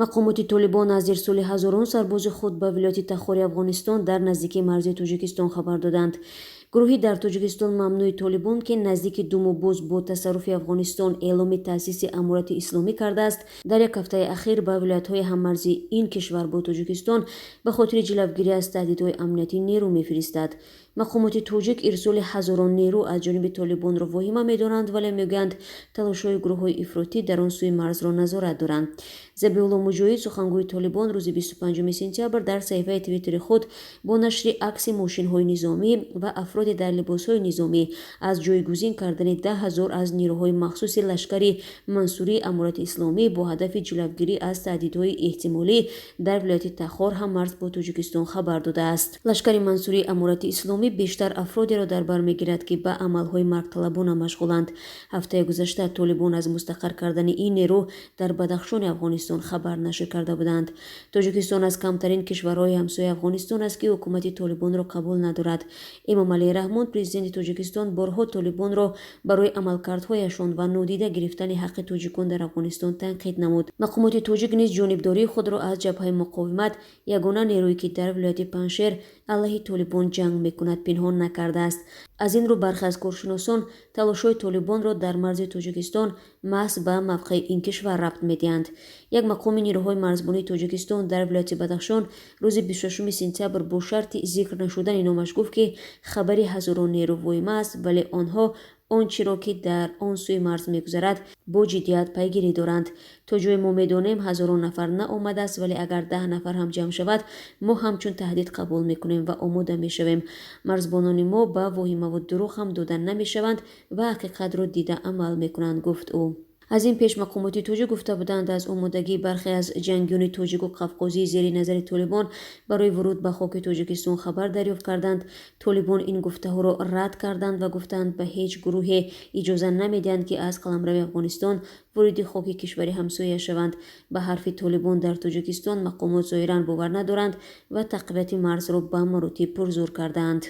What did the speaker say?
мақомоти толибон аз ирсоли ҳазорон сарбози худ ба вилояти тахори афғонистон дар наздикии марзи тоҷикистон хабар доданд. гурӯҳи дар тоҷикистон мамнӯи толибон ки наздики ду моҳ боз бо тасарруфи афғонистон эъломи таъсиси амурати исломӣ кардааст, дар як ҳафтаи ахир ба вилоятҳои ҳаммарзи ин кишвар бо тоҷикистон ба хотири ҷилавгирӣ аз таҳдидҳои амнияти нерӯ мефиристад. мақомоти тоҷик ирсоли ҳазорон нерӯ аз ҷониби толибонро воҳима медонанд, вале мегӯянд талошҳои гурӯҳҳои ифротӣ дар он сӯи марзро назорат доранд. забиҳулло муҷоҳид, сухангӯи толибон, рӯзи 25 сентябр дар саҳифаи твиттери худ бо нашри акси мошинҳои низомӣ ва афроди дар либосҳои низомӣ аз ҷойгузин кардани 10 000 аз нерӯҳои махсуси лашкари мансурии амурати исломӣ бо ҳадафи ҷилавгирӣ аз таҳдидҳои эҳтимолӣ дар вилояти тахор ҳаммарз бо тоҷикистон хабар додааст. лашкари мансурии амурати исломӣ бештар афродеро дар бар мегирад ки ба амалҳои маргталабона машғуланд. ҳафтаи гузашта толибон аз мустақар кардани ин нерӯ дар бадахшони афғонистон хабар нашр карда буданд. тоҷикистон аз камтарин кишварҳои ҳамсояи афғонистон аст ки ҳукумати толибонро қабул надорад. эмомалӣ раҳмон, президенти тоҷикистон, борҳо толибонро барои амалкардҳояшон ва нодида гирифтани ҳаққи тоҷикон дар афғонистон танқид намуд. мақомоти тоҷик низ ҷонибдории худро аз ҷабҳаи муқовимат, ягона нерӯе ки дар вилояти паншер алайҳи толибон ҷанг мекунад, пинҳон накардааст. аз ин рӯ бархе аз коршиносон талошҳои толибонро дар марзи тоҷикистон маҳз ба мавқеи ин кишвар рабт медиҳанд. як мақоми нерӯҳои марзбонии тоҷикистон дар вилояти бадахшон рӯзи 26 сентябр бо шарти зикр нашудани номаш гуфт ки хабари ҳазорон нерӯ воҳима аст, вале онҳо он чиро ки дар он сӯи марз мегузарад бо ҷиддият пайгирӣ доранд. то ҷое мо медонем ҳазорон нафар наомадааст, вале агар 10 нафар ҳам ҷамъ шавад, мо ҳамчун таҳдид қабул мекунем ва омода мешавем. марзбонони мо ба воҳимаву дурӯғ ҳам дода намешаванд ва ҳақиқатро дида амал мекунанд, гуфт ӯ. аз ин пеш мақомоти тоҷик гуфта буданд аз омодагии бархе аз ҷангиёни тоҷику қавқозии зери назари толибон барои вуруд ба хоки тоҷикистон хабар дарёфт карданд. толибон ин гуфтаҳоро рад карданд ва гуфтанд ба ҳеҷ гурӯҳе иҷоза намедиҳанд ки аз қаламрави афғонистон вориди хоки кишвари ҳамсоя шаванд. ба ҳарфи толибон дар тоҷикистон мақомот зоҳиран бовар надоранд ва тақвияти марзро ба маротиб пурзур кардаанд.